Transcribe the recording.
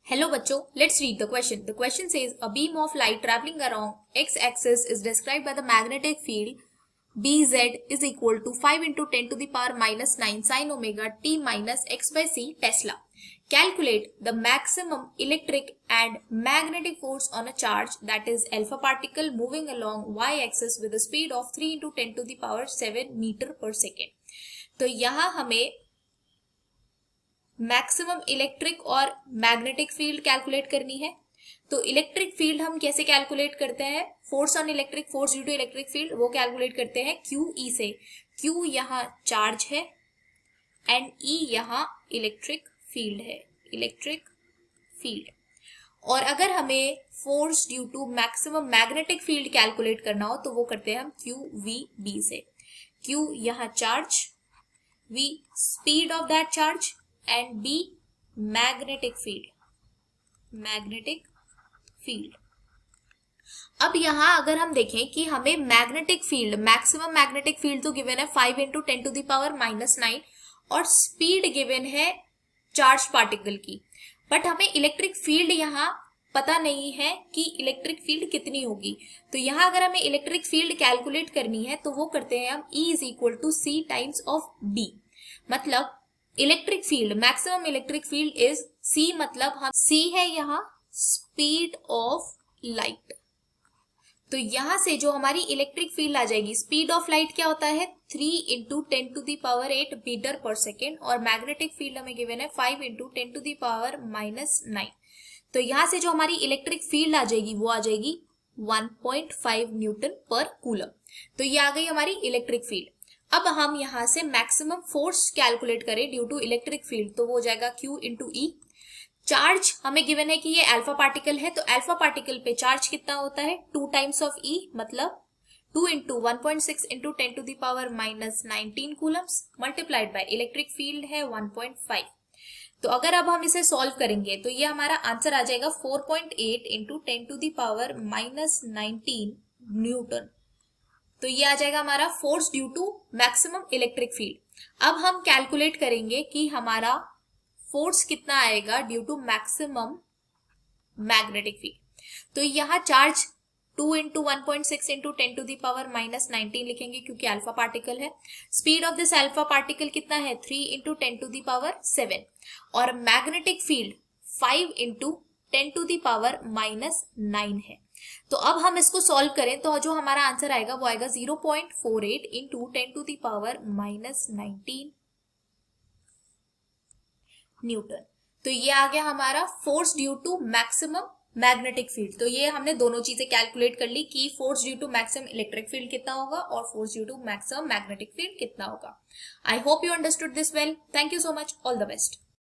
Hello bachcho, let's read the question. The question says a beam of light traveling along x-axis is described by the magnetic field Bz is equal to 5 into 10 to the power minus 9 sin omega t minus x by c Tesla. Calculate the maximum electric and magnetic force on a charge, that is alpha particle, moving along y-axis with a speed of 3 into 10 to the power 7 meter per second. तो यहाँ हमें maximum electric और magnetic field calculate करनी है। तो electric field हम कैसे calculate करते हैं? Force on electric, force due to electric field, वो कैलकुलेट करते हैं QE से। Q यहाँ चार्ज है एंड E यहाँ इलेक्ट्रिक फील्ड है, इलेक्ट्रिक फील्ड। और अगर हमें force due to maximum magnetic field calculate करना हो तो वो करते हैं हम QVB से। Q यहाँ charge, V speed of that charge and B magnetic field, magnetic field. अब यहां अगर हम देखें कि हमें magnetic field, maximum magnetic field तो गिवन है 5 into 10 to the power minus 9 और स्पीड गिवन है चार्ज पार्टिकल की, बट हमें इलेक्ट्रिक फील्ड यहां पता नहीं है कि इलेक्ट्रिक फील्ड कितनी होगी। तो यहां अगर हमें इलेक्ट्रिक फील्ड कैलकुलेट करनी है तो वो करते हैं हम E is equal to C times of B। मतलब electric field, maximum electric field is C, मतलब हम C है यहाँ स्पीड ऑफ लाइट। तो यहां से जो हमारी इलेक्ट्रिक फील्ड आ जाएगी, स्पीड ऑफ लाइट क्या होता है 3 into 10 to the power 8 metre per second, और मैग्नेटिक फील्ड हमें गिवन है 5 into 10 to the power minus 9। तो यहां से जो हमारी इलेक्ट्रिक फील्ड आ जाएगी वो आ जाएगी 1.5 न्यूटन पर कूलम। तो ये आ गई हमारी इलेक्ट्रिक फील्ड। अब हम यहां से मैक्सिमम फोर्स कैलकुलेट करें ड्यू टू इलेक्ट्रिक फील्ड, तो वो हो जाएगा Q इंटू E। चार्ज हमें गिवन है कि ये अल्फा पार्टिकल है, तो अल्फा पार्टिकल पे चार्ज कितना होता है 2 टाइम्स ऑफ E, मतलब 2 into 1.6 into 10 to the power minus 19 coulombs multiplied by electric field है 1.5। तो अगर अब हम इसे सॉल्व करेंगे तो ये हमारा आंसर आ जाएगा 4.8 into 10 to the power minus 19 newton. तो ये आ जाएगा हमारा force due to maximum electric field. अब हम कैलकुलेट करेंगे कि हमारा फोर्स कितना आएगा due to maximum magnetic field. तो यहाँ charge 2 into 1.6 into 10 to the power minus 19 लिखेंगे क्योंकि अल्फा पार्टिकल है। Speed of this alpha particle कितना है 3 इंटू 10 टू दी पावर 7, और magnetic field 5 into 10 to the power minus 9 है। तो अब हम इसको सॉल्व करें तो जो हमारा आंसर आएगा वो आएगा 0.48 into 10 to the power minus 19 newton. तो ये आ गया हमारा force due to maximum magnetic field. तो ये हमने दोनों चीजें कैलकुलेट कर ली कि force due to maximum electric field कितना होगा और force due to maximum magnetic field कितना होगा। I hope you understood this well. Thank you so much, all the best.